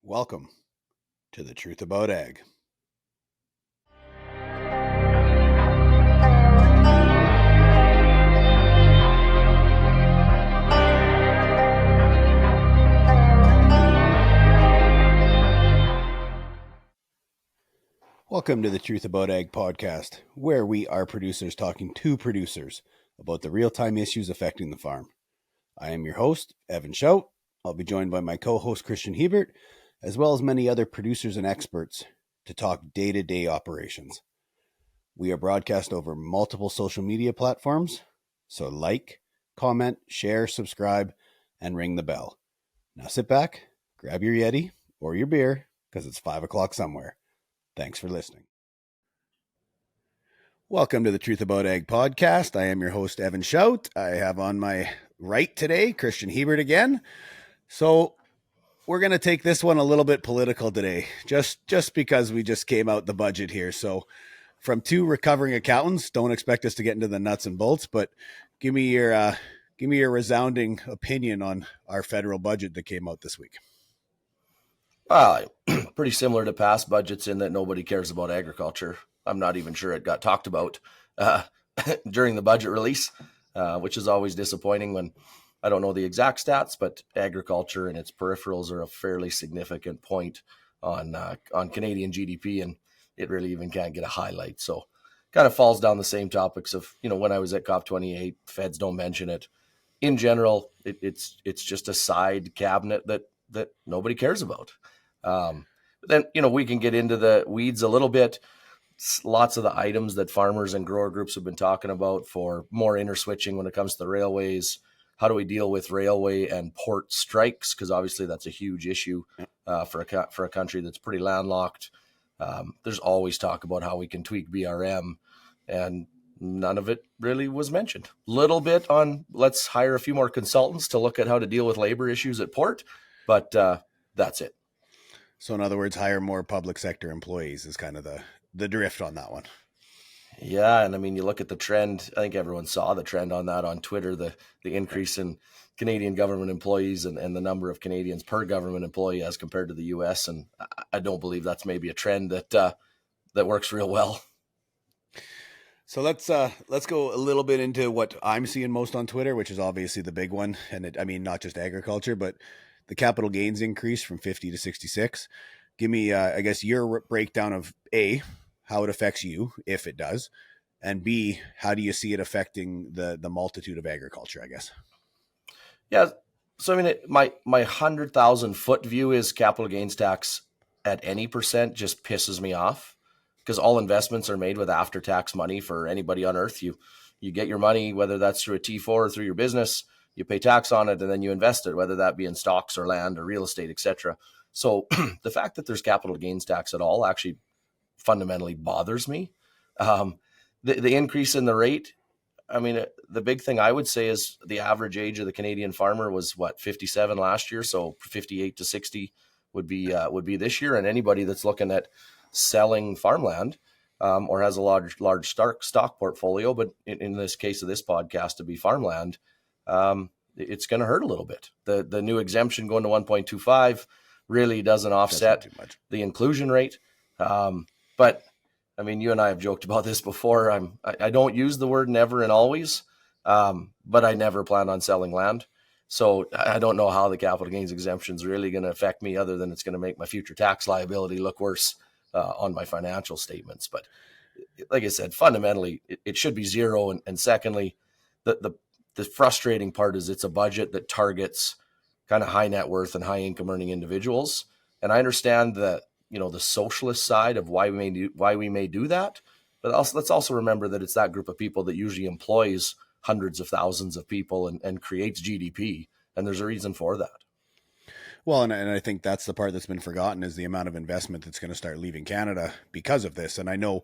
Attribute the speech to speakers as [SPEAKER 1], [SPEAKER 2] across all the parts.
[SPEAKER 1] Welcome to The Truth About Ag. Welcome to the Truth About Ag podcast, where we are producers talking to producers about the real-time issues affecting the farm. I am your host, Evan Schout. I'll be joined by my co-host, Christian Hebert, as well as many other producers and experts to talk day-to-day operations. We are broadcast over multiple social media platforms, so like, comment, share, subscribe, and ring the bell. Now sit back, grab your Yeti or your beer, because it's 5 o'clock somewhere. Thanks for listening. Welcome to the Truth About Ag podcast. I am your host, Evan Schout. I have on my right today, Christian Hebert again. So we're going to take this one a little bit political today, just because we just came out the budget here. So from two recovering accountants, don't expect us to get into the nuts and bolts, but give me your resounding opinion on our federal budget that came out this week.
[SPEAKER 2] Pretty similar to past budgets in that nobody cares about agriculture. I'm not even sure it got talked about during the budget release, which is always disappointing when I don't know the exact stats, but agriculture and its peripherals are a fairly significant point on Canadian GDP, and it really even can't get a highlight. So kind of falls down the same topics of, when I was at COP28, feds don't mention it. In general, it's just a side cabinet that nobody cares about. Then, we can get into the weeds a little bit. Lots of the items that farmers and grower groups have been talking about for more interswitching when it comes to the railways. How do we deal with railway and port strikes? Because obviously that's a huge issue for a country that's pretty landlocked. There's always talk about how we can tweak BRM, and none of it really was mentioned. Little bit on let's hire a few more consultants to look at how to deal with labor issues at port, but that's it.
[SPEAKER 1] So in other words, hire more public sector employees is kind of the drift on that one.
[SPEAKER 2] Yeah, and I mean, you look at the trend. I think everyone saw the trend on that on Twitter, the increase in Canadian government employees and the number of Canadians per government employee as compared to the U.S. And I don't believe that's maybe a trend that works real well.
[SPEAKER 1] So let's go a little bit into what I'm seeing most on Twitter, which is obviously the big one. And not just agriculture, but the capital gains increase from 50 to 66. Give me, I guess, your breakdown of A, how it affects you, if it does, and B, how do you see it affecting the multitude of agriculture, I guess?
[SPEAKER 2] Yeah. So, I mean, my 100,000 foot view is capital gains tax at any percent just pisses me off, because all investments are made with after-tax money for anybody on earth. You get your money, whether that's through a T4 or through your business, you pay tax on it, and then you invest it, whether that be in stocks or land or real estate, etc. So the fact that there's capital gains tax at all actually fundamentally bothers me. The increase in the rate, I mean, the big thing I would say is the average age of the Canadian farmer was 57 last year, so 58 to 60 would be this year. And anybody that's looking at selling farmland or has a large stock portfolio, but in this case of this podcast to be farmland, it's going to hurt a little bit. The new exemption going to 1.25 really doesn't offset the inclusion rate. But I mean, you and I have joked about this before. I don't use the word never and always, but I never plan on selling land. So I don't know how the capital gains exemption is really going to affect me, other than it's going to make my future tax liability look worse on my financial statements. But like I said, fundamentally, it should be zero. And secondly, the frustrating part is it's a budget that targets kind of high net worth and high income earning individuals. And I understand that, the socialist side of why we may do that. But let's also remember that it's that group of people that usually employs hundreds of thousands of people and creates GDP. And there's a reason for that.
[SPEAKER 1] Well, and I think that's the part that's been forgotten, is the amount of investment that's going to start leaving Canada because of this. And I know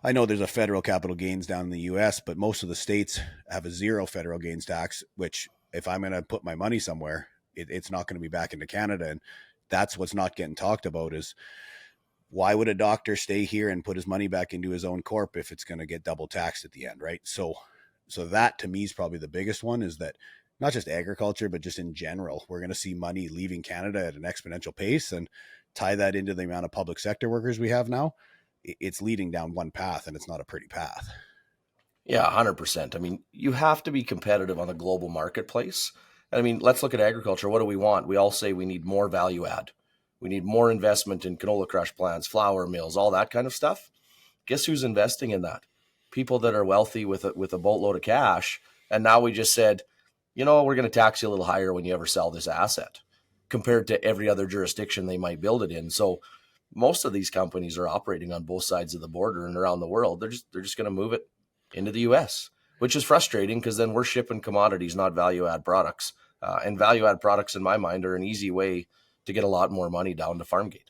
[SPEAKER 1] there's a federal capital gains down in the U.S., but most of the states have a zero federal gains tax, which if I'm going to put my money somewhere, it's not going to be back into Canada. And that's what's not getting talked about, is why would a doctor stay here and put his money back into his own corp if it's going to get double taxed at the end, right? So that to me is probably the biggest one, is that not just agriculture, but just in general, we're going to see money leaving Canada at an exponential pace. And tie that into the amount of public sector workers we have now, it's leading down one path, and it's not a pretty path.
[SPEAKER 2] Yeah, 100%. I mean, you have to be competitive on the global marketplace. I mean, let's look at agriculture. What do we want? We all say we need more value add. We need more investment in canola crush plants, flour mills, all that kind of stuff. Guess who's investing in that? People that are wealthy with a boatload of cash. And now we just said, we're going to tax you a little higher when you ever sell this asset compared to every other jurisdiction they might build it in. So most of these companies are operating on both sides of the border and around the world. They're just going to move it into the US, which is frustrating because then we're shipping commodities, not value add products. And value add products, in my mind, are an easy way to get a lot more money down to Farmgate.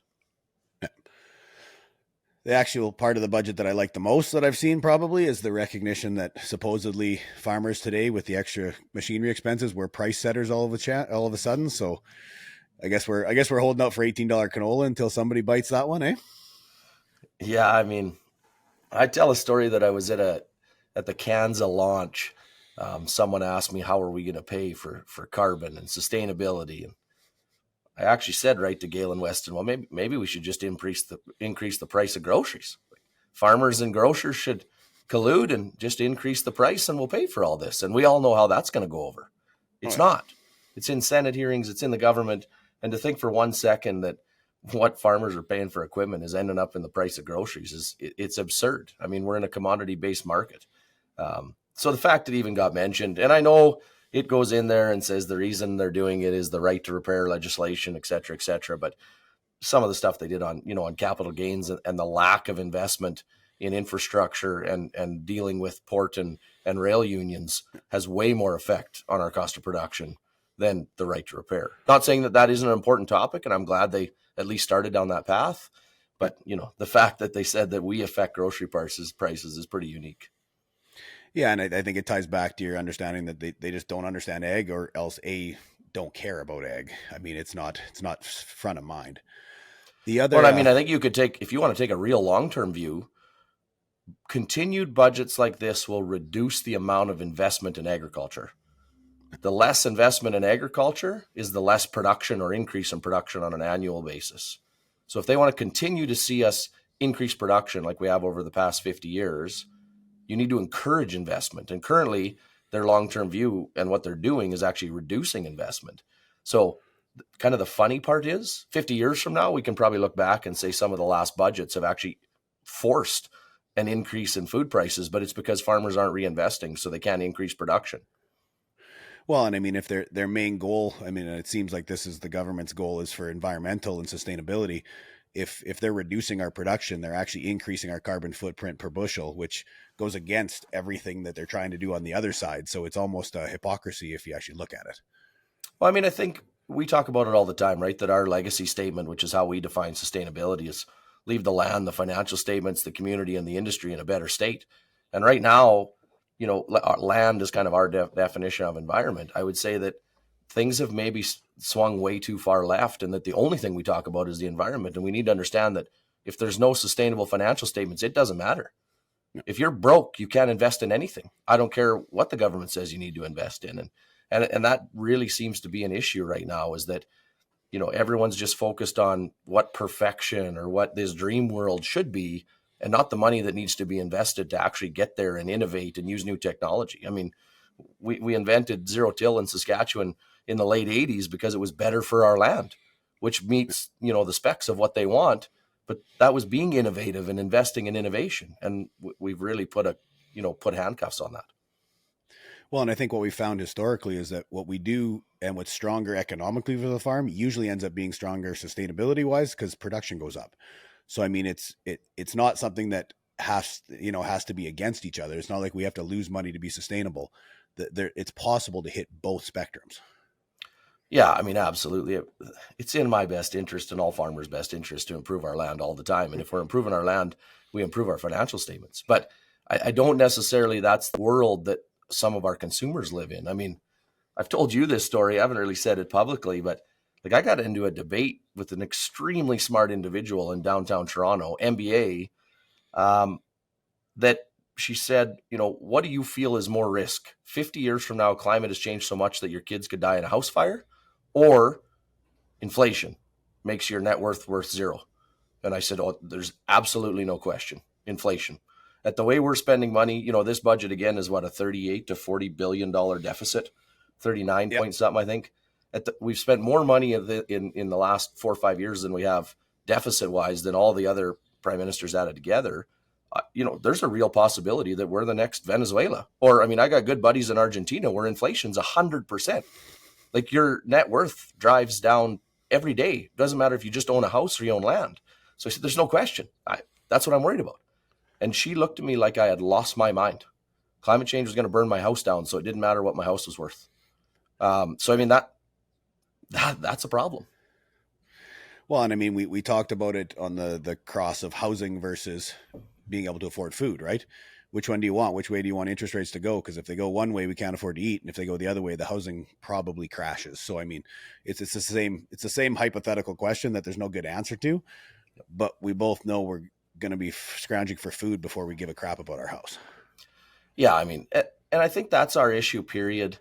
[SPEAKER 1] The actual part of the budget that I like the most that I've seen probably is the recognition that supposedly farmers today with the extra machinery expenses were price setters all of a sudden. So I guess we're holding out for $18 canola until somebody bites that one, eh?
[SPEAKER 2] Yeah, I mean, I tell a story that I was at the Kanza launch. Someone asked me, how are we going to pay for carbon and sustainability? And I actually said right to Galen Weston, well, maybe we should just increase the price of groceries. Farmers and grocers should collude and just increase the price, and we'll pay for all this. And we all know how that's going to go over. It's not. It's in Senate hearings. It's in the government. And to think for 1 second that what farmers are paying for equipment is ending up in the price of groceries it's absurd. I mean, we're in a commodity-based market. So the fact it even got mentioned, and I know it goes in there and says the reason they're doing it is the right to repair legislation, et cetera, but some of the stuff they did on capital gains and the lack of investment in infrastructure and dealing with port and rail unions has way more effect on our cost of production than the right to repair. Not saying that isn't an important topic, and I'm glad they at least started down that path, but the fact that they said that we affect grocery prices is pretty unique.
[SPEAKER 1] Yeah, and I think it ties back to your understanding that they just don't understand ag, or else don't care about ag. I mean, it's not front of mind. The other,
[SPEAKER 2] well, I mean, I think you could if you want to take a real long-term view, continued budgets like this will reduce the amount of investment in agriculture. The less investment in agriculture is the less production or increase in production on an annual basis. So if they want to continue to see us increase production like we have over the past 50 years, you need to encourage investment. And currently, their long-term view and what they're doing is actually reducing investment. So kind of the funny part is 50 years from now, we can probably look back and say some of the last budgets have actually forced an increase in food prices, but it's because farmers aren't reinvesting, so they can't increase production.
[SPEAKER 1] Well, and I mean, if their main goal, I mean, it seems like this is the government's goal is for environmental and sustainability. If they're reducing our production, they're actually increasing our carbon footprint per bushel, which goes against everything that they're trying to do on the other side. So it's almost a hypocrisy if you actually look at it.
[SPEAKER 2] Well, I mean, I think we talk about it all the time, right? That our legacy statement, which is how we define sustainability, is leave the land, the financial statements, the community, and the industry in a better state. And right now, land is kind of our definition of environment. I would say that things have maybe swung way too far left, and that the only thing we talk about is the environment. And we need to understand that if there's no sustainable financial statements, it doesn't matter. If you're broke, you can't invest in anything. I don't care what the government says you need to invest in. And that really seems to be an issue right now, is that, everyone's just focused on what perfection or what this dream world should be, and not the money that needs to be invested to actually get there and innovate and use new technology. I mean, we invented zero-till in Saskatchewan in the late 80s because it was better for our land, which meets, the specs of what they want. But that was being innovative and investing in innovation. And we've really put handcuffs on that.
[SPEAKER 1] Well, and I think what we found historically is that what we do and what's stronger economically for the farm usually ends up being stronger sustainability wise, because production goes up. So, I mean, it's not something that has to be against each other. It's not like we have to lose money to be sustainable. It's possible to hit both spectrums.
[SPEAKER 2] Yeah, I mean, absolutely. It's in my best interest and all farmers' best interest to improve our land all the time. And if we're improving our land, we improve our financial statements. But I don't necessarily, that's the world that some of our consumers live in. I mean, I've told you this story. I haven't really said it publicly, but I got into a debate with an extremely smart individual in downtown Toronto, MBA, that she said, what do you feel is more risk? 50 years from now, climate has changed so much that your kids could die in a house fire, or inflation? makes your net worth zero. And I said, oh, there's absolutely no question. Inflation. At the way we're spending money, this budget again is what, a 38 to $40 billion deficit, 39 point something, I think. We've spent more money in the last 4 or 5 years than we have deficit wise than all the other prime ministers added together. There's a real possibility that we're the next Venezuela. Or, I got good buddies in Argentina where inflation's 100%. Like, your net worth drives down every day. Doesn't matter if you just own a house or you own land. So I said, there's no question. That's what I'm worried about. And she looked at me like I had lost my mind. Climate change was going to burn my house down, so it didn't matter what my house was worth. That's a problem.
[SPEAKER 1] Well, and we talked about it on the cross of housing versus being able to afford food, right? Which one do you want? Which way do you want interest rates to go? Because if they go one way, we can't afford to eat, and if they go the other way, the housing probably crashes. So it's the same hypothetical question that there's no good answer to, but we both know we're going to be scrounging for food before we give a crap about our house.
[SPEAKER 2] Yeah, and I think that's our issue, period,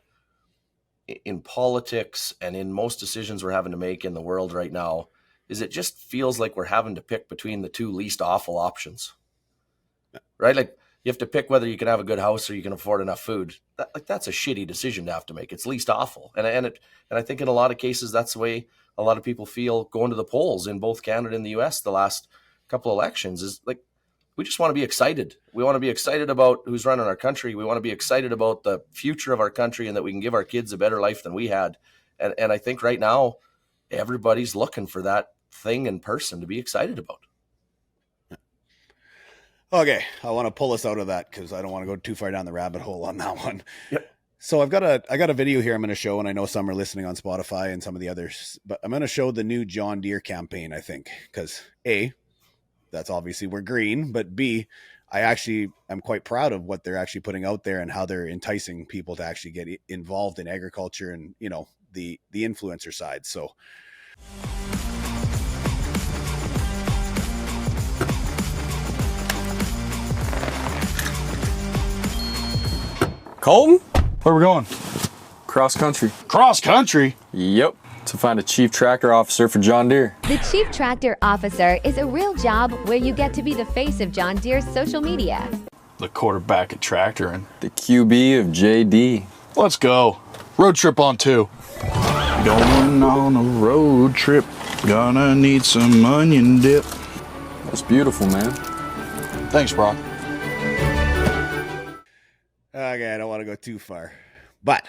[SPEAKER 2] in politics and in most decisions we're having to make in the world right now, is it just feels like we're having to pick between the two least awful options, right? Like, you have to pick whether you can have a good house or you can afford enough food. That's a shitty decision to have to make. It's least awful. And I think in a lot of cases, that's the way a lot of people feel going to the polls in both Canada and the US the last couple elections, is like, we just want to be excited. We want to be excited about who's running our country. We want to be excited about the future of our country and that we can give our kids a better life than we had. And I think right now, everybody's looking for that thing in person to be excited about.
[SPEAKER 1] Okay, I want to pull us out of that because I don't want to go too far down the rabbit hole on that one.
[SPEAKER 2] Yep.
[SPEAKER 1] So I got a video here I'm going to show, and I know some are listening on Spotify and some of the others, but I'm going to show the new John Deere campaign, I think, because A, that's obviously we're green, but B, I'm quite proud of what they're actually putting out there and how they're enticing people to actually get involved in agriculture and, the influencer side. So
[SPEAKER 3] Colton?
[SPEAKER 4] Where we going?
[SPEAKER 3] Cross country.
[SPEAKER 4] Cross country?
[SPEAKER 3] Yep. To find a chief tractor officer for John Deere.
[SPEAKER 5] The Chief Tractor Officer is a real job where you get to be the face of John Deere's social media.
[SPEAKER 4] The quarterback at tractoring.
[SPEAKER 3] The QB of JD.
[SPEAKER 4] Let's go. Road trip on 2. Going on a road trip. Gonna need some onion dip.
[SPEAKER 3] That's beautiful, man.
[SPEAKER 4] Thanks, Brock.
[SPEAKER 1] Okay, I don't want to go too far, but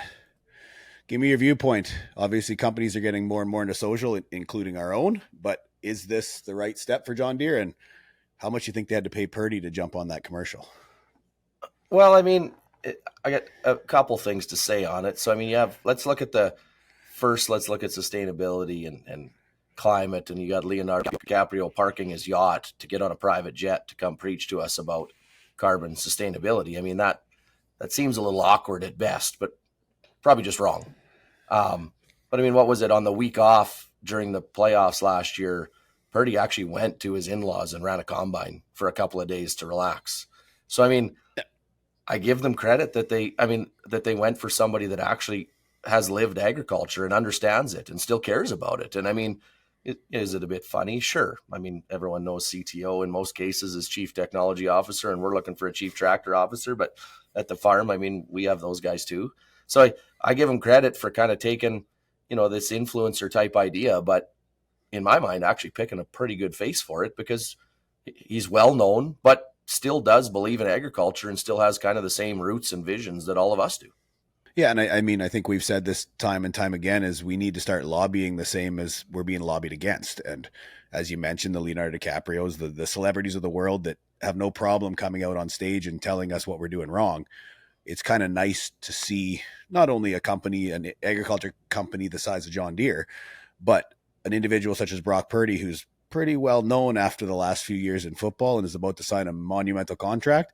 [SPEAKER 1] give me your viewpoint. Obviously, companies are getting more and more into social, including our own, but is this the right step for John Deere? And how much you think they had to pay Purdy to jump on that commercial?
[SPEAKER 2] Well, I got a couple things to say on it. So, let's look at sustainability and climate. And you got Leonardo DiCaprio parking his yacht to get on a private jet to come preach to us about carbon sustainability. That seems a little awkward at best, but probably just wrong. But what was it on the week off during the playoffs last year? Purdy actually went to his in-laws and ran a combine for a couple of days to relax. So, I give them credit that they went for somebody that actually has lived agriculture and understands it and still cares about it. And is it a bit funny? Sure. Everyone knows CTO in most cases is chief technology officer, and we're looking for a chief tractor officer, but at the farm, we have those guys too. So I give him credit for kind of taking, this influencer type idea, but in my mind, actually picking a pretty good face for it because he's well known, but still does believe in agriculture and still has kind of the same roots and visions that all of us do.
[SPEAKER 1] Yeah. And I think we've said this time and time again is we need to start lobbying the same as we're being lobbied against. And as you mentioned, the Leonardo DiCaprios, the celebrities of the world that have no problem coming out on stage and telling us what we're doing wrong. It's kind of nice to see not only an agriculture company the size of John Deere, but an individual such as Brock Purdy, who's pretty well known after the last few years in football and is about to sign a monumental contract,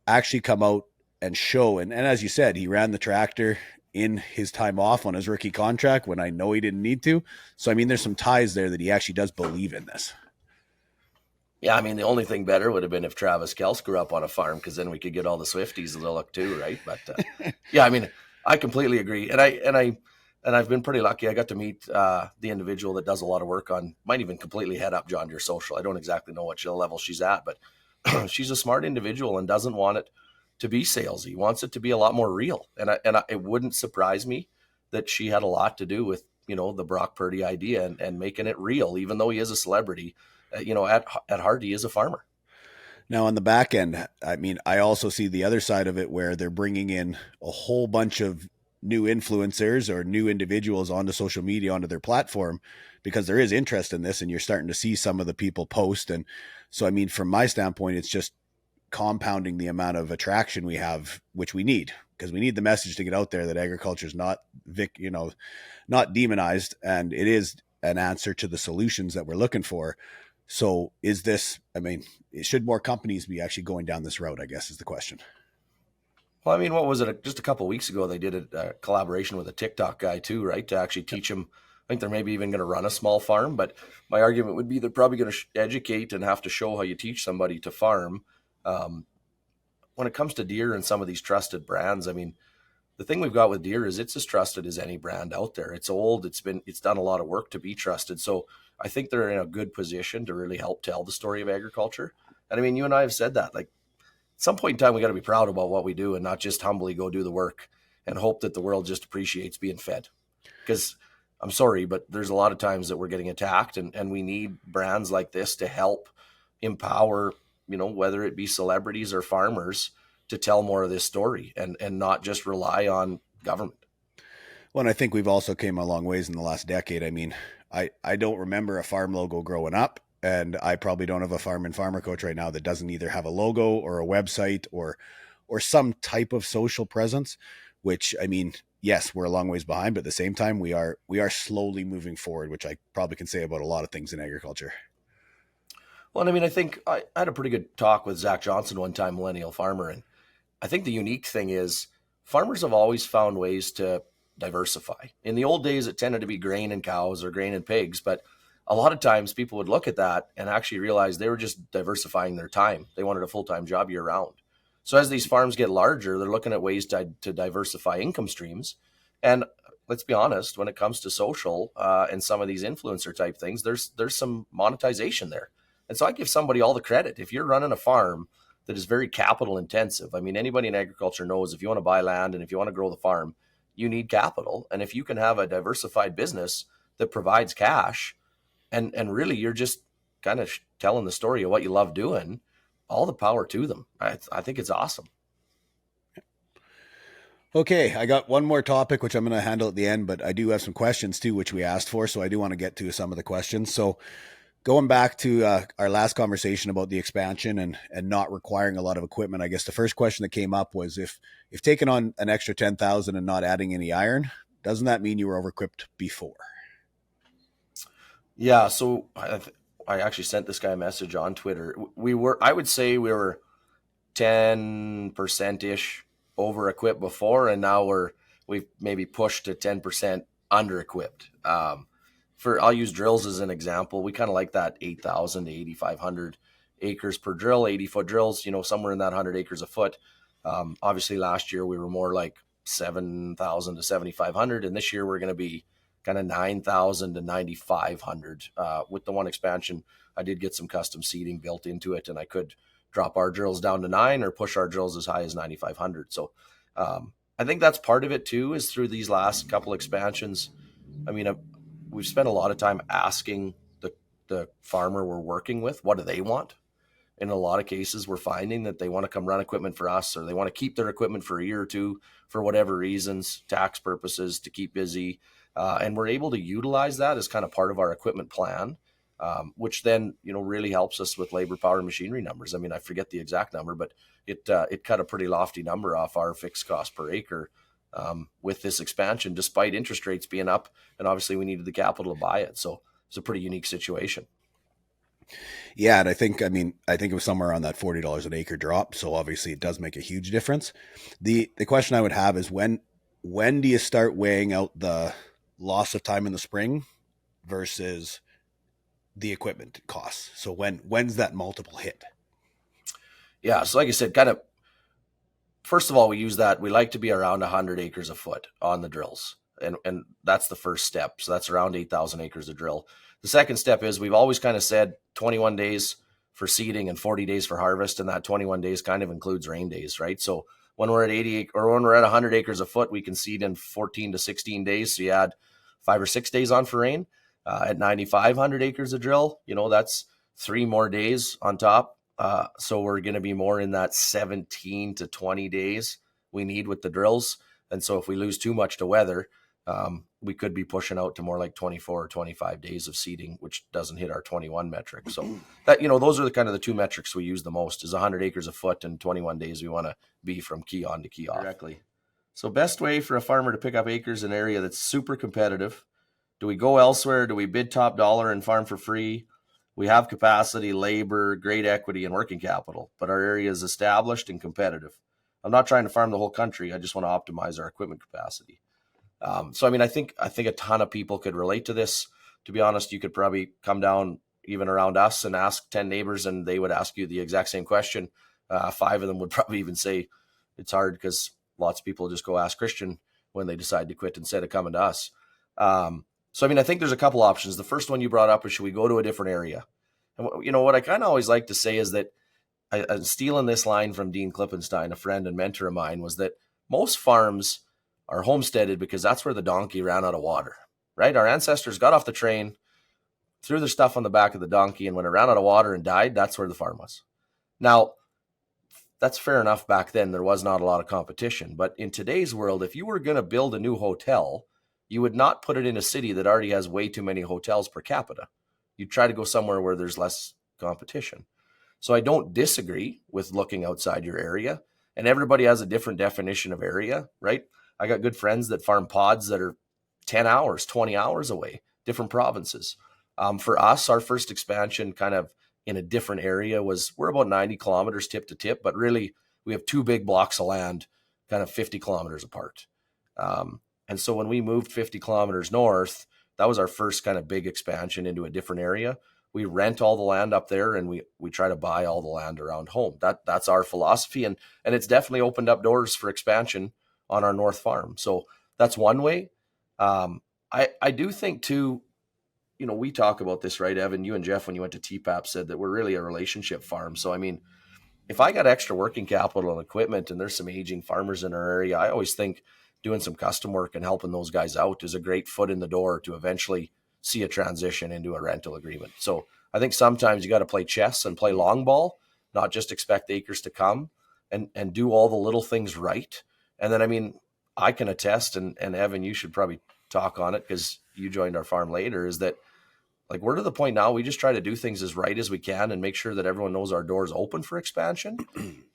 [SPEAKER 1] actually come out and show. And as you said, he ran the tractor in his time off on his rookie contract when I know he didn't need to. So, there's some ties there that he actually does believe in this.
[SPEAKER 2] Yeah, the only thing better would have been if Travis Kelce grew up on a farm, because then we could get all the Swifties to look too, right? But yeah, I completely agree, and and I've been pretty lucky. I got to meet the individual that does a lot of work on, might even completely head up John Deere Social. I don't exactly know what level she's at, but she's a smart individual and doesn't want it to be salesy. Wants it to be a lot more real. And it wouldn't surprise me that she had a lot to do with, the Brock Purdy idea and making it real, even though he is a celebrity. At heart, he is a farmer.
[SPEAKER 1] Now, on the back end, I mean, I also see the other side of it where they're bringing in a whole bunch of new influencers or new individuals onto social media, onto their platform, because there is interest in this and you're starting to see some of the people post. And so, I mean, from my standpoint, it's just compounding the amount of attraction we have, which we need, because we need the message to get out there that agriculture is not demonized, and it is an answer to the solutions that we're looking for. So is this, I mean, should more companies be actually going down this road, I guess is the question.
[SPEAKER 2] Well, I mean, what was it? Just a couple of weeks ago, they did a collaboration with a TikTok guy too, right? To actually teach him. I think they're maybe even going to run a small farm, but my argument would be they're probably going to educate and have to show how you teach somebody to farm. When it comes to Deere and some of these trusted brands, I mean, the thing we've got with Deere is it's as trusted as any brand out there. It's old. It's done a lot of work to be trusted. So I think they're in a good position to really help tell the story of agriculture. And I mean, you and I have said that, like, at some point in time, we got to be proud about what we do and not just humbly go do the work and hope that the world just appreciates being fed. Because I'm sorry, but there's a lot of times that we're getting attacked, and we need brands like this to help empower, whether it be celebrities or farmers, to tell more of this story and not just rely on government.
[SPEAKER 1] Well, and I think we've also came a long ways in the last decade. I mean, I don't remember a farm logo growing up, and I probably don't have a farm and farmer coach right now that doesn't either have a logo or a website or some type of social presence, which, I mean, yes, we're a long ways behind, but at the same time, we are slowly moving forward, which I probably can say about a lot of things in agriculture.
[SPEAKER 2] Well, and I mean, I think I had a pretty good talk with Zach Johnson one time, Millennial Farmer, and I think the unique thing is farmers have always found ways to diversify. In the old days, it tended to be grain and cows or grain and pigs, but a lot of times people would look at that and actually realize they were just diversifying their time. They wanted a full-time job year round. So as these farms get larger, they're looking at ways to diversify income streams. And let's be honest, when it comes to social and some of these influencer type things, there's some monetization there. And so I give somebody all the credit. If you're running a farm that is very capital intensive, I mean, anybody in agriculture knows if you want to buy land and if you want to grow the farm, you need capital. And if you can have a diversified business that provides cash, and really you're just kind of telling the story of what you love doing, all the power to them. I think it's awesome.
[SPEAKER 1] Okay, I got one more topic, which I'm going to handle at the end, but I do have some questions too, which we asked for. So I do want to get to some of the questions. So going back to our last conversation about the expansion and not requiring a lot of equipment, I guess the first question that came up was if taking on an extra 10,000 and not adding any iron, doesn't that mean you were over-equipped before?
[SPEAKER 2] Yeah, so I actually sent this guy a message on Twitter. I would say we were 10%-ish over-equipped before, and now we've maybe pushed to 10% under-equipped. I'll use drills as an example. We kind of like that 8,000 to 8,500 acres per drill, 80-foot drills, somewhere in that 100 acres a foot. Obviously, last year we were more like 7,000 to 7,500, and this year we're going to be kind of 9,000 to 9,500. With the one expansion, I did get some custom seating built into it, and I could drop our drills down to 9 or push our drills as high as 9,500. So I think that's part of it too, is through these last couple expansions. I mean, we've spent a lot of time asking the farmer we're working with, what do they want? In a lot of cases, we're finding that they want to come run equipment for us, or they want to keep their equipment for a year or two for whatever reasons, tax purposes, to keep busy. And we're able to utilize that as kind of part of our equipment plan, which then, really helps us with labor, power, and machinery numbers. I mean, I forget the exact number, but it cut a pretty lofty number off our fixed cost per acre with this expansion, despite interest rates being up. And obviously we needed the capital to buy it. So it's a pretty unique situation.
[SPEAKER 1] Yeah. And I think it was somewhere around that $40 an acre drop. So obviously it does make a huge difference. The question I would have is when do you start weighing out the loss of time in the spring versus the equipment costs? So when's that multiple hit?
[SPEAKER 2] Yeah. So like I said, first of all, we like to be around 100 acres a foot on the drills. And that's the first step. So that's around 8,000 acres to drill. The second step is we've always kind of said 21 days for seeding and 40 days for harvest. And that 21 days kind of includes rain days, right? So when we're at 80 or when we're at 100 acres a foot, we can seed in 14 to 16 days. So you add 5 or 6 days on for rain. At 9,500 acres of drill, that's 3 more days on top. So we're going to be more in that 17 to 20 days we need with the drills. And so if we lose too much to weather, we could be pushing out to more like 24 or 25 days of seeding, which doesn't hit our 21 metric. So that, those are the two metrics we use the most is 100 acres a foot and 21 days we want to be from key on to key off. Directly. So best way for a farmer to pick up acres in an area that's super competitive. Do we go elsewhere? Do we bid top dollar and farm for free? We have capacity, labor, great equity, and working capital, but our area is established and competitive. I'm not trying to farm the whole country. I just want to optimize our equipment capacity. So, I think a ton of people could relate to this. To be honest, you could probably come down even around us and ask 10 neighbors, and they would ask you the exact same question. 5 of them would probably even say it's hard because lots of people just go ask Christian when they decide to quit instead of coming to us. So, I think there's a couple options. The first one you brought up is, should we go to a different area? And, what I kind of always like to say is that I'm stealing this line from Dean Klippenstein, a friend and mentor of mine, was that most farms are homesteaded because that's where the donkey ran out of water, right? Our ancestors got off the train, threw their stuff on the back of the donkey, and when it ran out of water and died, that's where the farm was. Now, that's fair enough back then. There was not a lot of competition. But in today's world, if you were going to build a new hotel, you would not put it in a city that already has way too many hotels per capita. You'd try to go somewhere where there's less competition. So I don't disagree with looking outside your area. And everybody has a different definition of area, right? I got good friends that farm pods that are 10 hours, 20 hours away, different provinces. For us, our first expansion kind of in a different area we're about 90 kilometers tip to tip, but really we have 2 big blocks of land kind of 50 kilometers apart. And so when we moved 50 kilometers north, that was our first kind of big expansion into a different area. We rent all the land up there and we try to buy all the land around home. That's our philosophy. And it's definitely opened up doors for expansion on our North Farm. So that's one way. I do think too, we talk about this, right, Evan? You and Jeff, when you went to TPAP, said that we're really a relationship farm. So, if I got extra working capital and equipment and there's some aging farmers in our area, I always think doing some custom work and helping those guys out is a great foot in the door to eventually see a transition into a rental agreement. So I think sometimes you got to play chess and play long ball, not just expect acres to come and do all the little things right. And then, I can attest, and Evan, you should probably talk on it because you joined our farm later, is that we're to the point now, we just try to do things as right as we can and make sure that everyone knows our door's open for expansion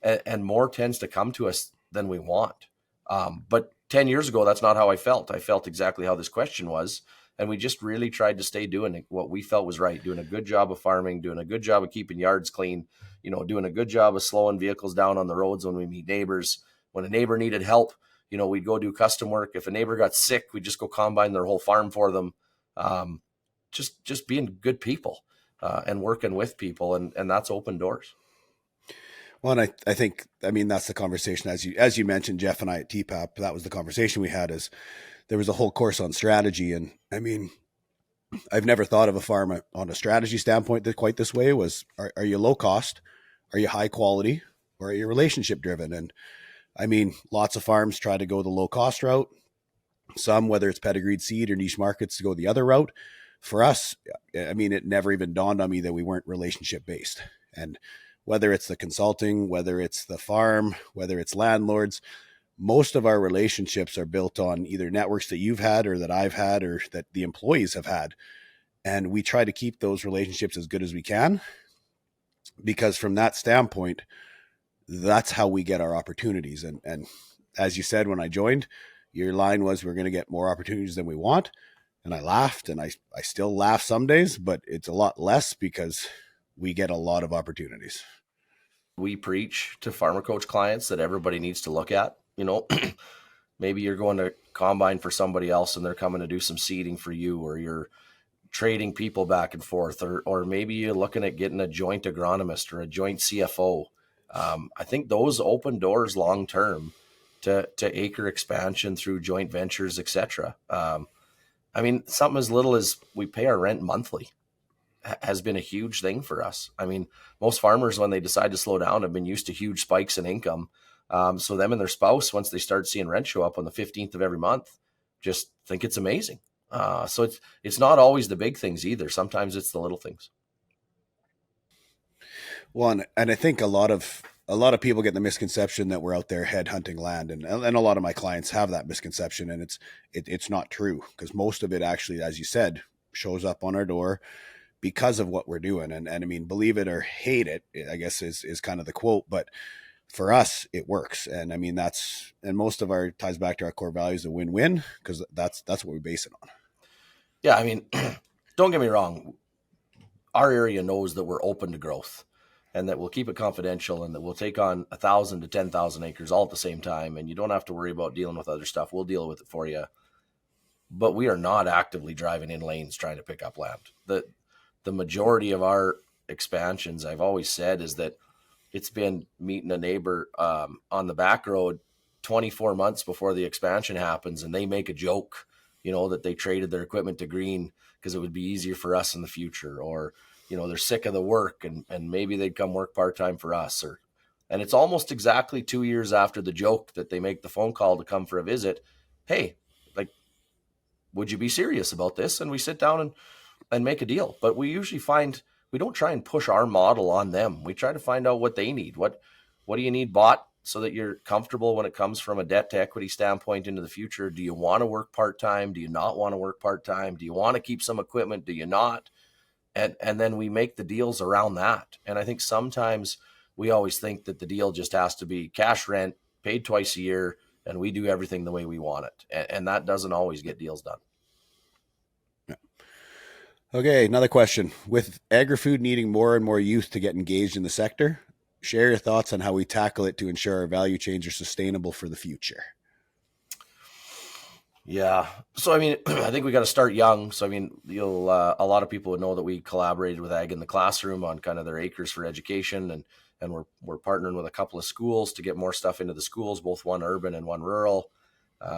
[SPEAKER 2] and more tends to come to us than we want. But 10 years ago, that's not how I felt. I felt exactly how this question was. And we just really tried to stay doing what we felt was right, doing a good job of farming, doing a good job of keeping yards clean, doing a good job of slowing vehicles down on the roads when we meet neighbors. When a neighbor needed help, we'd go do custom work. If a neighbor got sick, we'd just go combine their whole farm for them. Just being good people and working with people. And that's open doors.
[SPEAKER 1] Well, and I think, that's the conversation as you mentioned, Jeff and I at TPAP, that was the conversation we had is there was a whole course on strategy. And I've never thought of a farm on a strategy standpoint that quite this way was, are you low cost? Are you high quality? Or are you relationship driven? And lots of farms try to go the low cost route. Some, whether it's pedigreed seed or niche markets, to go the other route. For us, it never even dawned on me that we weren't relationship based. And whether it's the consulting, whether it's the farm, whether it's landlords, most of our relationships are built on either networks that you've had or that I've had or that the employees have had. And we try to keep those relationships as good as we can, because from that standpoint, that's how we get our opportunities. And as you said, when I joined, your line was, we're going to get more opportunities than we want. And I laughed, and I still laugh some days, but it's a lot less because we get a lot of opportunities.
[SPEAKER 2] We preach to farmer coach clients that everybody needs to look at. Maybe you're going to combine for somebody else and they're coming to do some seeding for you, or you're trading people back and forth, or maybe you're looking at getting a joint agronomist or a joint CFO. I think those open doors long term to acre expansion through joint ventures, etc. I mean, something as little as we pay our rent monthly has been a huge thing for us. I mean, most farmers, when they decide to slow down, have been used to huge spikes in income. So them and their spouse, once they start seeing rent show up on the 15th of every month, just think it's amazing. So it's not always the big things either. Sometimes it's the little things.
[SPEAKER 1] Well, and I think a lot of people get the misconception that we're out there headhunting land, and a lot of my clients have that misconception, and it's not true, because most of it actually, as you said, shows up on our door because of what we're doing. And I mean, believe it or hate it, I guess is kind of the quote, but for us, it works. And I mean, and most of our ties back to our core values of win-win, because that's what we base it on.
[SPEAKER 2] Yeah. I mean, don't get me wrong. Our area knows that we're open to growth, and that we'll keep it confidential, and that we'll take on 1,000 to 10,000 acres all at the same time. And you don't have to worry about dealing with other stuff. We'll deal with it for you. But we are not actively driving in lanes trying to pick up land. The majority of our expansions, I've always said, is that it's been meeting a neighbor on the back road 24 months before the expansion happens, and they make a joke, that they traded their equipment to green because it would be easier for us in the future, or they're sick of the work and maybe they'd come work part-time for us, and it's almost exactly 2 years after the joke that they make the phone call to come for a visit. Hey, like, would you be serious about this? And we sit down and make a deal. But we usually find we don't try and push our model on them. We try to find out what they need. What do you need bought so that you're comfortable when it comes from a debt to equity standpoint into the future? Do you want to work part-time? Do you not want to work part-time? Do you want to keep some equipment? Do you not? And then we make the deals around that. And I think sometimes we always think that the deal just has to be cash rent, paid twice a year, and we do everything the way we want it. And that doesn't always get deals done.
[SPEAKER 1] Okay, another question. With agri-food needing more and more youth to get engaged in the sector, share your thoughts on how we tackle it to ensure our value chains are sustainable for the future.
[SPEAKER 2] Yeah. So, I mean, I think we got to start young. So, I mean, a lot of people would know that we collaborated with Ag in the Classroom on kind of their acres for education, and we're partnering with a couple of schools to get more stuff into the schools, both one urban and one rural.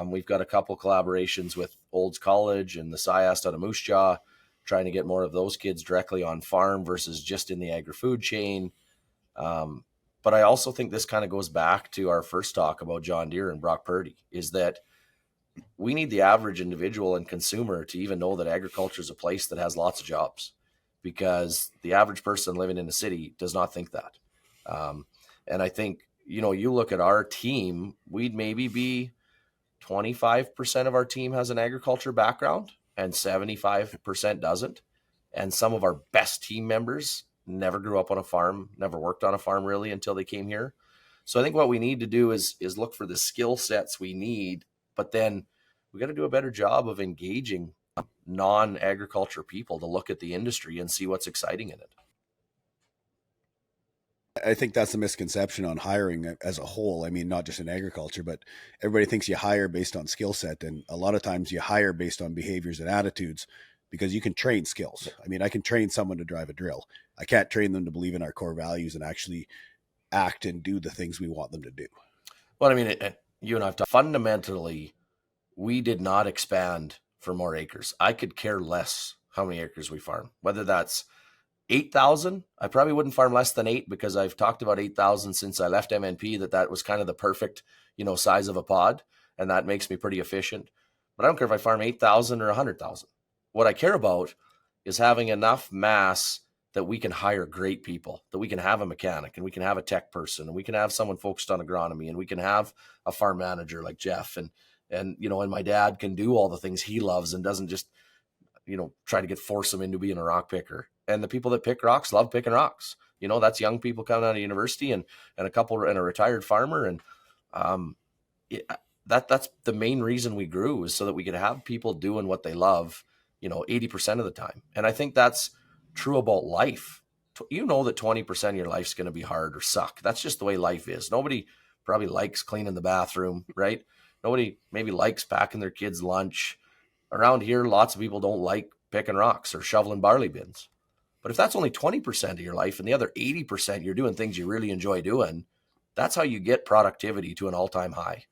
[SPEAKER 2] We've got a couple collaborations with Olds College and the SciAst out of Moose Jaw, trying to get more of those kids directly on farm versus just in the agri-food chain. But I also think this kind of goes back to our first talk about John Deere and Brock Purdy, is that we need the average individual and consumer to even know that agriculture is a place that has lots of jobs, because the average person living in the city does not think that. And I think, you look at our team, we'd maybe be 25% of our team has an agriculture background and 75% doesn't. And some of our best team members never grew up on a farm, never worked on a farm really until they came here. So I think what we need to do is look for the skill sets we need, but then we got to do a better job of engaging non-agriculture people to look at the industry and see what's exciting in it.
[SPEAKER 1] I think that's the misconception on hiring as a whole. I mean, not just in agriculture, but everybody thinks you hire based on skill set. And a lot of times you hire based on behaviors and attitudes, because you can train skills. I mean, I can train someone to drive a drill. I can't train them to believe in our core values and actually act and do the things we want them to do.
[SPEAKER 2] Well, I mean, you and I've talked, fundamentally, we did not expand for more acres. I could care less how many acres we farm, whether that's 8,000. I probably wouldn't farm less than 8, because I've talked about 8,000 since I left MNP, that was kind of the perfect, size of a pod. And that makes me pretty efficient. But I don't care if I farm 8,000 or 100,000. What I care about is having enough mass that we can hire great people, that we can have a mechanic and we can have a tech person and we can have someone focused on agronomy and we can have a farm manager like Jeff and my dad can do all the things he loves and doesn't just, try to force him into being a rock picker. And the people that pick rocks love picking rocks. That's young people coming out of university and a couple and a retired farmer. And that's the main reason we grew, is so that we could have people doing what they love, 80% of the time. And I think that's true about life. That 20% of your life's going to be hard or suck. That's just the way life is. Nobody probably likes cleaning the bathroom, right? Nobody maybe likes packing their kids' lunch. Around here, lots of people don't like picking rocks or shoveling barley bins. But if that's only 20% of your life and the other 80% you're doing things you really enjoy doing, that's how you get productivity to an all-time high.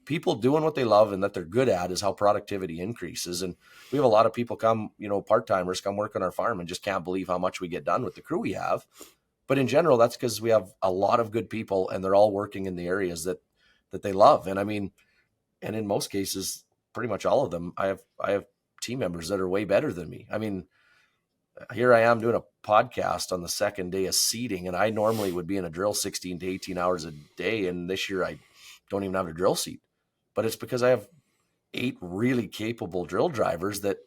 [SPEAKER 2] people doing what they love and that they're good at is how productivity increases. And we have a lot of people come, part-timers come work on our farm and just can't believe how much we get done with the crew we have. But in general, that's because we have a lot of good people and they're all working in the areas that they love. And I mean, and in most cases, pretty much all of them, I have team members that are way better than me. I mean, here I am doing a podcast on the second day of seeding, and I normally would be in a drill 16 to 18 hours a day. And this year I don't even have a drill seat, but it's because I have 8 really capable drill drivers that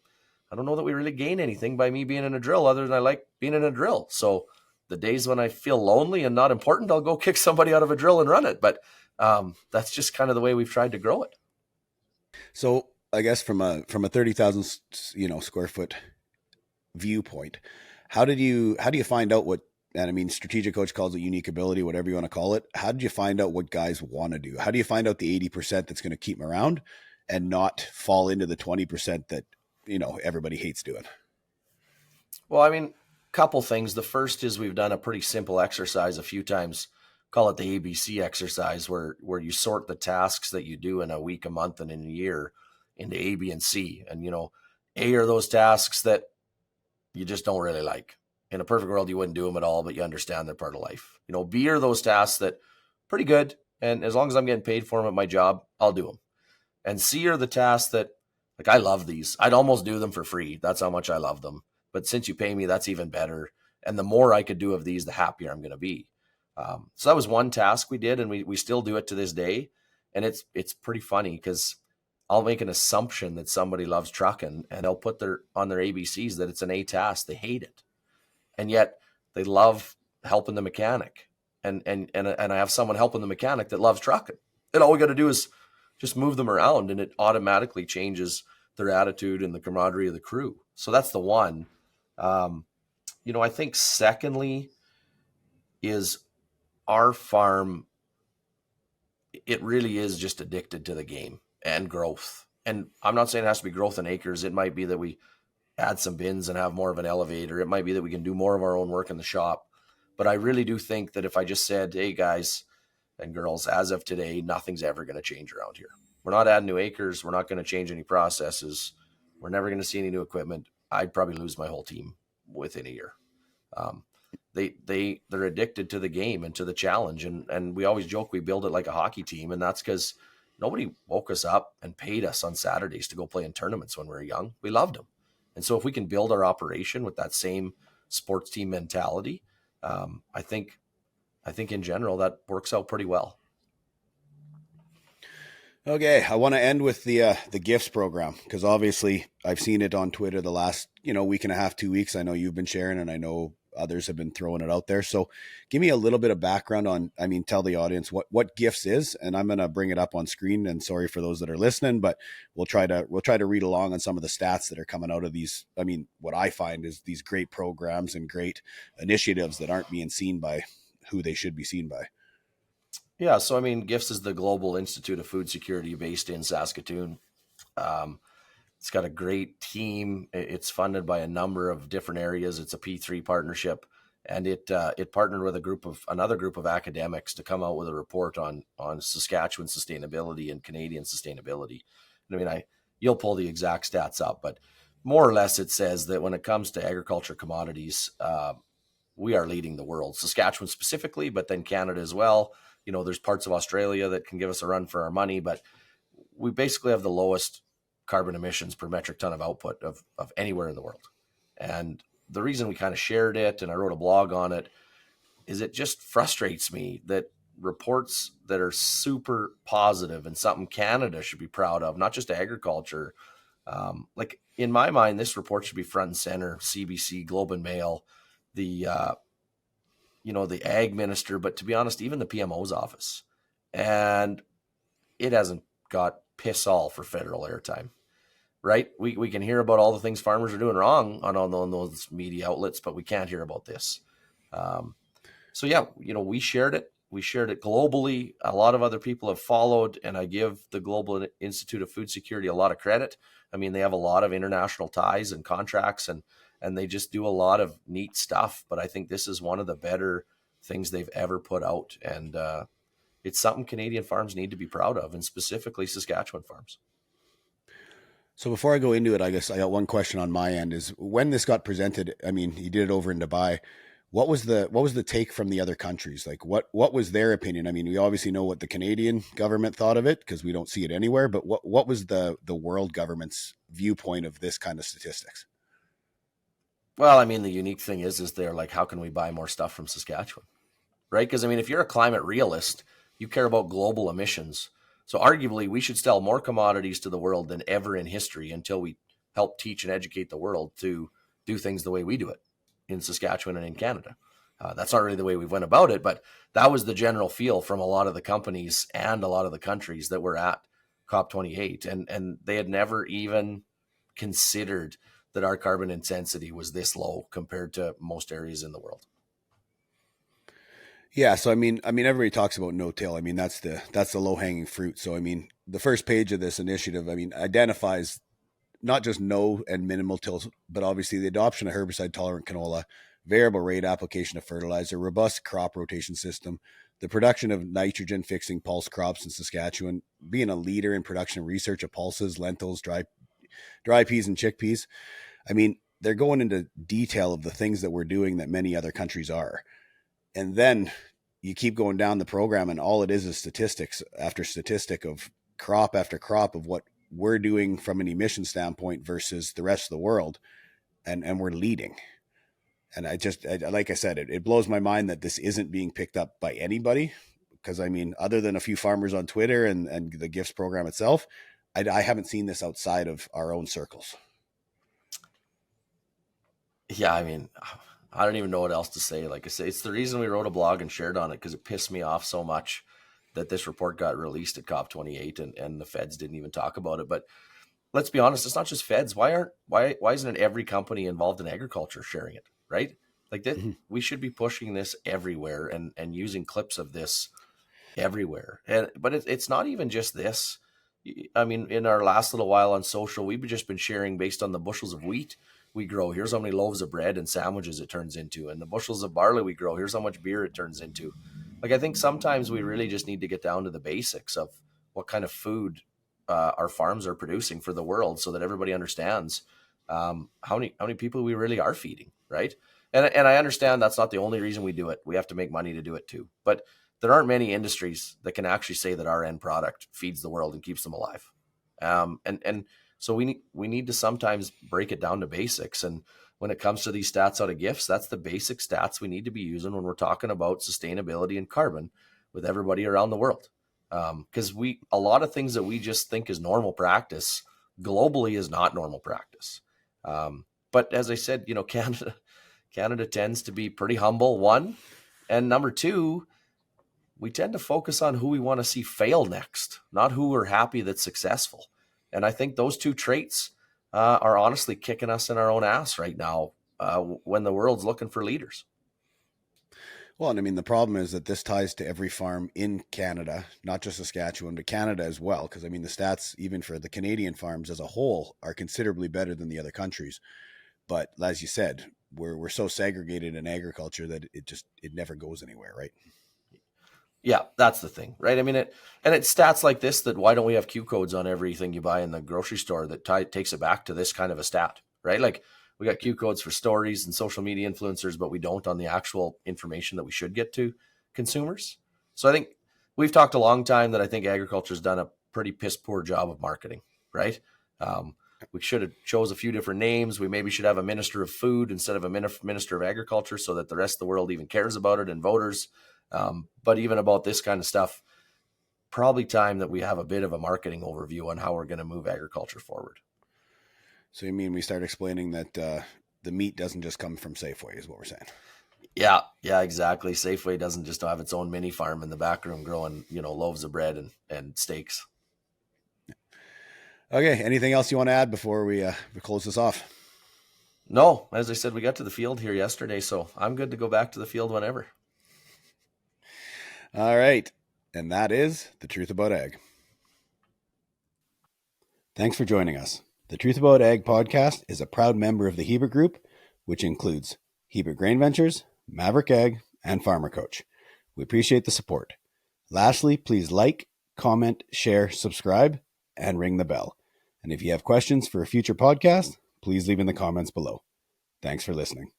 [SPEAKER 2] I don't know that we really gain anything by me being in a drill other than I like being in a drill. So the days when I feel lonely and not important, I'll go kick somebody out of a drill and run it. But that's just kind of the way we've tried to grow it.
[SPEAKER 1] So I guess from a 30,000, square foot viewpoint, how do you find out what, and I mean, Strategic Coach calls it unique ability, whatever you want to call it. How did you find out what guys want to do? How do you find out the 80% that's going to keep them around and not fall into the 20% that, everybody hates doing?
[SPEAKER 2] Well, I mean, couple things. The first is we've done a pretty simple exercise a few times, call it the ABC exercise, where you sort the tasks that you do in a week, a month, and in a year into A, B, and C. And, A are those tasks that you just don't really like. In a perfect world, you wouldn't do them at all, but you understand they're part of life. B are those tasks that pretty good. And as long as I'm getting paid for them at my job, I'll do them. And C are the tasks that, like, I love these. I'd almost do them for free. That's how much I love them. But since you pay me, that's even better. And the more I could do of these, the happier I'm going to be. So that was one task we did, and we still do it to this day. And it's pretty funny because I'll make an assumption that somebody loves trucking, and they'll put on their ABCs that it's an A task. They hate it. And yet they love helping the mechanic. And I have someone helping the mechanic that loves trucking. And all we got to do is just move them around, and it automatically changes their attitude and the camaraderie of the crew. So that's the one. I think secondly is our farm, it really is just addicted to the game and growth. And I'm not saying it has to be growth in acres. It might be that we add some bins and have more of an elevator. It might be that we can do more of our own work in the shop. But I really do think that if I just said, hey, guys and girls, as of today, nothing's ever going to change around here. We're not adding new acres. We're not going to change any processes. We're never going to see any new equipment. I'd probably lose my whole team within a year. They're addicted to the game and to the challenge. And we always joke we build it like a hockey team. And that's because nobody woke us up and paid us on Saturdays to go play in tournaments when we were young. We loved them. And so if we can build our operation with that same sports team mentality, I think in general that works out pretty well.
[SPEAKER 1] Okay, I want to end with the gifts program, because obviously I've seen it on Twitter the last week and a half, 2 weeks. I know you've been sharing, and I know others have been throwing it out there. So give me a little bit of background on, tell the audience what gifts is, and I'm going to bring it up on screen. And sorry for those that are listening, but we'll try to read along on some of the stats that are coming out of these. What I find is these great programs and great initiatives that aren't being seen by who they should be seen by.
[SPEAKER 2] Yeah, so GIFTS is the Global Institute of Food Security based in Saskatoon. It's got a great team. It's funded by a number of different areas. It's a P3 partnership, and it partnered with another group of academics to come out with a report on Saskatchewan sustainability and Canadian sustainability. You'll pull the exact stats up, but more or less it says that when it comes to agriculture commodities, we are leading the world. Saskatchewan specifically, but then Canada as well. There's parts of Australia that can give us a run for our money, but we basically have the lowest carbon emissions per metric ton of output of anywhere in the world. And the reason we kind of shared it and I wrote a blog on it is it just frustrates me that reports that are super positive and something Canada should be proud of, not just agriculture. Like in my mind, this report should be front and center, CBC, Globe and Mail, the ag minister, but to be honest, even the PMO's office. And it hasn't got piss all for federal airtime, right? We can hear about all the things farmers are doing wrong on those media outlets, but we can't hear about this. So yeah, we shared it. We shared it globally. A lot of other people have followed, and I give the Global Institute of Food Security a lot of credit. They have a lot of international ties and contracts, and they just do a lot of neat stuff. But I think this is one of the better things they've ever put out. And it's something Canadian farms need to be proud of, and specifically Saskatchewan farms.
[SPEAKER 1] So before I go into it, I guess I got one question on my end is when this got presented, I mean, you did it over in Dubai. What was the take from the other countries? Like what was their opinion? I mean, we obviously know what the Canadian government thought of it because we don't see it anywhere, but what was the world government's viewpoint of this kind of statistics?
[SPEAKER 2] Well, I mean, the unique thing is they're like, how can we buy more stuff from Saskatchewan? Right? Because I mean, if you're a climate realist, you care about global emissions. So arguably, we should sell more commodities to the world than ever in history until we help teach and educate the world to do things the way we do it in Saskatchewan and in Canada. That's not really the way we went about it, but that was the general feel from a lot of the companies and a lot of the countries that were at COP28. And they had never even considered that our carbon intensity was this low compared to most areas in the world.
[SPEAKER 1] Yeah, so I mean, everybody talks about no-till. I mean, that's the low-hanging fruit. So I mean, the first page of this initiative, I mean, identifies not just no and minimal tills, but obviously the adoption of herbicide-tolerant canola, variable rate application of fertilizer, robust crop rotation system, the production of nitrogen-fixing pulse crops in Saskatchewan, being a leader in production and research of pulses, lentils, dry peas, and chickpeas. I mean, they're going into detail of the things that we're doing that many other countries are. And then you keep going down the program and all it is statistics after statistic of crop after crop of what we're doing from an emission standpoint versus the rest of the world. And we're leading. And like I said, it blows my mind that this isn't being picked up by anybody. Because I mean, other than a few farmers on Twitter and the GIFts program itself, I haven't seen this outside of our own circles.
[SPEAKER 2] Yeah, I mean, I don't even know what else to say. Like I say, it's the reason we wrote a blog and shared on it because it pissed me off so much that this report got released at COP28 and the feds didn't even talk about it. But let's be honest, it's not just feds. Why isn't it every company involved in agriculture sharing it, right? Like that, we should be pushing this everywhere and using clips of this everywhere. But it's not even just this. I mean, in our last little while on social, we've just been sharing based on the bushels of wheat we grow. Here's how many loaves of bread and sandwiches it turns into. And the bushels of barley we grow. Here's how much beer it turns into. Like, I think sometimes we really just need to get down to the basics of what kind of food our farms are producing for the world so that everybody understands how many people we really are feeding, right? And I understand that's not the only reason we do it. We have to make money to do it too. But there aren't many industries that can actually say that our end product feeds the world and keeps them alive. And so we need to sometimes break it down to basics. And when it comes to these stats out of GIFts, that's the basic stats we need to be using when we're talking about sustainability and carbon with everybody around the world. Because a lot of things that we just think is normal practice globally is not normal practice. But as I said, you know, Canada tends to be pretty humble, one. And number two, we tend to focus on who we want to see fail next, not who we're happy that's successful. And I think those two traits are honestly kicking us in our own ass right now when the world's looking for leaders.
[SPEAKER 1] Well, and I mean, the problem is that this ties to every farm in Canada, not just Saskatchewan, but Canada as well. Because I mean, the stats, even for the Canadian farms as a whole, are considerably better than the other countries. But as you said, we're so segregated in agriculture that it never goes anywhere, right?
[SPEAKER 2] Yeah, that's the thing, right? I mean, it's stats like this that why don't we have Q codes on everything you buy in the grocery store that takes it back to this kind of a stat, right? Like we got Q codes for stories and social media influencers, but we don't on the actual information that we should get to consumers. So I think we've talked a long time that I think agriculture's done a pretty piss poor job of marketing, right? We should have chose a few different names. We maybe should have a minister of food instead of a minister of agriculture so that the rest of the world even cares about it and voters. But even about this kind of stuff, probably time that we have a bit of a marketing overview on how we're going to move agriculture forward.
[SPEAKER 1] So you mean we start explaining that the meat doesn't just come from Safeway is what we're saying?
[SPEAKER 2] Yeah, exactly. Safeway doesn't just have its own mini farm in the back room growing, loaves of bread and steaks.
[SPEAKER 1] Okay. Anything else you want to add before we close this off?
[SPEAKER 2] No, as I said, we got to the field here yesterday, so I'm good to go back to the field whenever.
[SPEAKER 1] All right. And that is The Truth About Ag. Thanks for joining us. The Truth About Ag podcast is a proud member of the Hebert Group, which includes Hebert Grain Ventures, Maverick Ag, and Farmer Coach. We appreciate the support. Lastly, please like, comment, share, subscribe, and ring the bell. And if you have questions for a future podcast, please leave in the comments below. Thanks for listening.